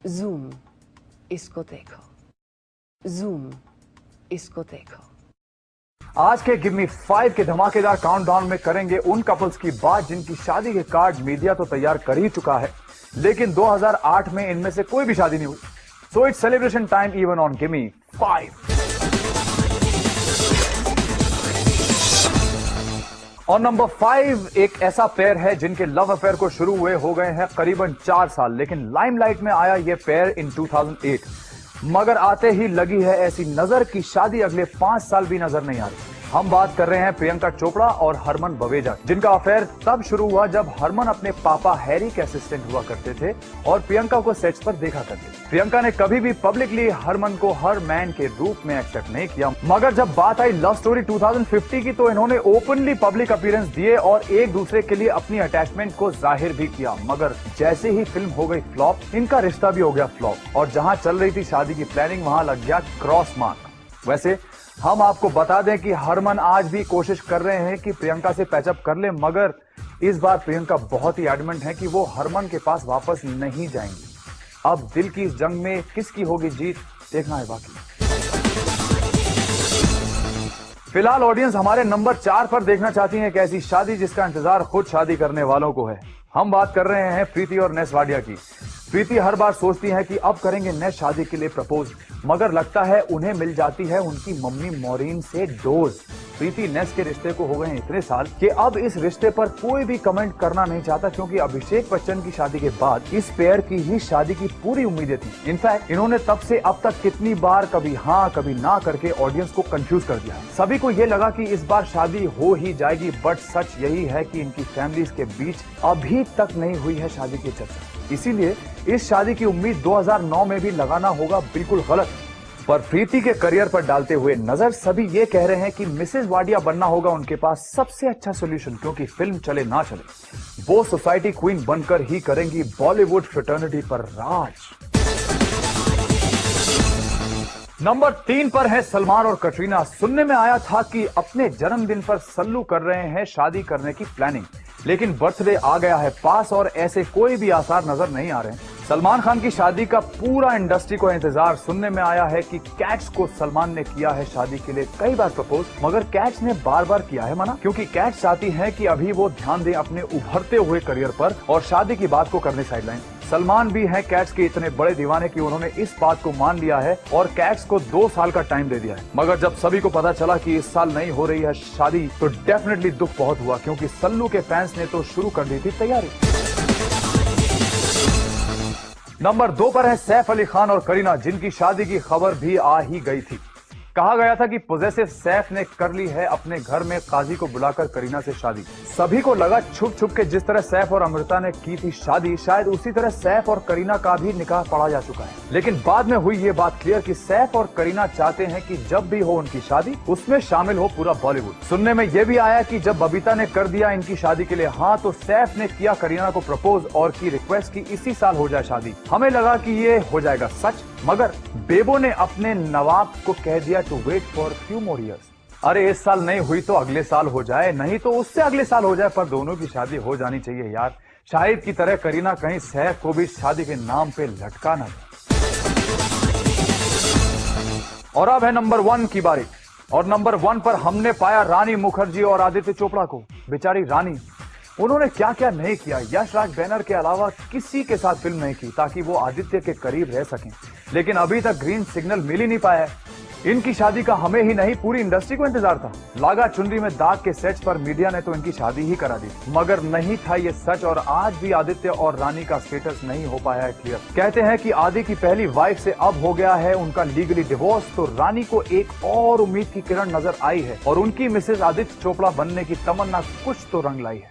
Zoom, इसको देखो। Zoom, इसको देखो। आज के गिव मी 5 के धमाकेदार काउंटडाउन में करेंगे उन कपल्स की बात जिनकी शादी के कार्ड मीडिया तो तैयार कर ही चुका है, लेकिन 2008 में इनमें से कोई भी शादी नहीं हुई। So it's celebration time even on give me 5। और नंबर 5 एक ऐसा पेयर है जिनके लव अफेयर को शुरू हुए हो गए हैं करीबन 4 साल, लेकिन लाइमलाइट में आया ये पेयर इन 2008। मगर आते ही लगी है ऐसी नजर कि शादी अगले 5 साल भी नजर नहीं आ रही। हम बात कर रहे हैं प्रियंका चोपड़ा और हरमन बवेजा, जिनका अफेयर तब शुरू हुआ जब हरमन अपने पापा हैरी के असिस्टेंट हुआ करते थे और प्रियंका को सेट्स पर देखा करते थे। प्रियंका ने कभी भी पब्लिकली हरमन को हर मैन के रूप में एक्सेप्ट नहीं किया, मगर जब बात आई लव स्टोरी 2050 की तो इन्होंने ओपनली पब्लिक अपीयरेंस दिए और एक दूसरे के लिए अपनी अटैचमेंट को जाहिर भी किया। मगर जैसे ही फिल्म हो गई फ्लॉप, इनका रिश्ता भी हो गया फ्लॉप और जहां चल रही थी शादी की प्लानिंग वहां लग गया क्रॉस मार्क। वैसे हम आपको बता दें कि हरमन आज भी कोशिश कर रहे हैं कि प्रियंका से पैचअप कर ले, मगर इस बार प्रियंका बहुत ही एडमेंट है कि वो हरमन के पास वापस नहीं जाएंगी। अब दिल की इस जंग में किसकी होगी जीत, देखना है बाकी। फिलहाल ऑडियंस हमारे नंबर 4 पर देखना चाहती है एक ऐसी शादी जिसका इंतजार खुद शादी करने वालों को है। हम बात कर रहे हैं प्रीति और नेस वाडिया की। प्रीति हर बार सोचती है कि अब करेंगे नेस शादी के लिए प्रपोज, मगर लगता है उन्हें मिल जाती है उनकी मम्मी मॉरीन से डोज। प्रीति नेस के रिश्ते को हो गए इतने साल कि अब इस रिश्ते पर कोई भी कमेंट करना नहीं चाहता, क्योंकि अभिषेक बच्चन की शादी के बाद इस पेयर की ही शादी की पूरी उम्मीदें थी। इनफैक्ट इन्होंने तब से अब तक कितनी बार कभी हाँ कभी ना करके ऑडियंस को कंफ्यूज कर दिया। सभी को ये लगा कि इस बार शादी हो ही जाएगी, बट सच यही है कि इनकी फैमिलीज के बीच अभी तक नहीं हुई है शादी की चर्चा। इसीलिए इस शादी की उम्मीद 2009 में भी लगाना होगा बिल्कुल गलत। पर प्रीति के करियर पर डालते हुए नजर सभी ये कह रहे हैं कि मिसेस वाडिया बनना होगा उनके पास सबसे अच्छा सोल्यूशन, क्योंकि फिल्म चले ना चले वो सोसाइटी क्वीन बनकर ही करेंगी बॉलीवुड फ्रेटर्निटी पर राज। नंबर 3 पर है सलमान और कटरीना। सुनने में आया था कि अपने जन्मदिन पर सल्लू कर रहे हैं शादी करने की प्लानिंग, लेकिन बर्थडे आ गया है पास और ऐसे कोई भी आसार नजर नहीं आ रहे हैं। सलमान खान की शादी का पूरा इंडस्ट्री को इंतजार। सुनने में आया है कि कैट्स को सलमान ने किया है शादी के लिए कई बार प्रपोज, मगर कैट्स ने बार बार किया है मना, क्योंकि कैट्स चाहती है कि अभी वो ध्यान दें अपने उभरते हुए करियर पर और शादी की बात को करने साइडलाइन। सलमान भी हैं कैट्स के इतने बड़े दीवाने कि उन्होंने इस बात को मान लिया है और कैट्स को 2 साल का टाइम दे दिया है। मगर जब सभी को पता चला कि इस साल नहीं हो रही है शादी तो डेफिनेटली दुख बहुत हुआ, क्योंकि सल्लू के फैंस ने तो शुरू कर दी थी तैयारी। नंबर 2 पर है सैफ अली खान और करीना, जिनकी शादी की खबर भी आ ही गई थी। कहा गया था कि पॉजेसिव सैफ ने कर ली है अपने घर में काजी को बुलाकर करीना से शादी। सभी को लगा छुप छुप के जिस तरह सैफ और अमृता ने की थी शादी, शायद उसी तरह सैफ और करीना का भी निकाह पढ़ा जा चुका है। लेकिन बाद में हुई ये बात क्लियर कि सैफ और करीना चाहते हैं कि जब भी हो उनकी शादी उसमें शामिल हो पूरा बॉलीवुड। सुनने में यह भी आया कि जब बबीता ने कर दिया इनकी शादी के लिए हाँ, तो सैफ ने किया करीना को प्रपोज और की रिक्वेस्ट की इसी साल हो जाए शादी। हमें लगा कि ये हो जाएगा सच, मगर बेबो ने अपने नवाब को कह दिया to wait for few more years. अरे इस साल नहीं हुई तो अगले साल हो जाए, नहीं तो उससे अगले साल हो जाए, पर दोनों की शादी हो जानी चाहिए यार। शाहिद की तरह करीना कहीं सैफ को भी शादी के नाम पे लटका ना दे। और अब है नंबर 1 की बारी, और नंबर 1 पर हमने पाया रानी मुखर्जी और आदित्य चोपड़ा को। बेचारी रानी, उन्होंने क्या क्या नहीं किया। यश राज बैनर के अलावा किसी के साथ फिल्म नहीं की ताकि वो आदित्य के करीब रह सकें, लेकिन अभी तक ग्रीन सिग्नल मिल ही नहीं पाया है। इनकी शादी का हमें ही नहीं पूरी इंडस्ट्री को इंतजार था। लागा चुनरी में दाग के सेट्स पर मीडिया ने तो इनकी शादी ही करा दी, मगर नहीं था ये सच और आज भी आदित्य और रानी का स्टेटस नहीं हो पाया है क्लियर। कहते हैं कि आदि की पहली वाइफ से अब हो गया है उनका लीगली डिवोर्स, तो रानी को एक और उम्मीद की किरण नजर आई है और उनकी मिसेज आदित्य चोपड़ा बनने की तमन्ना कुछ तो रंग लाई है।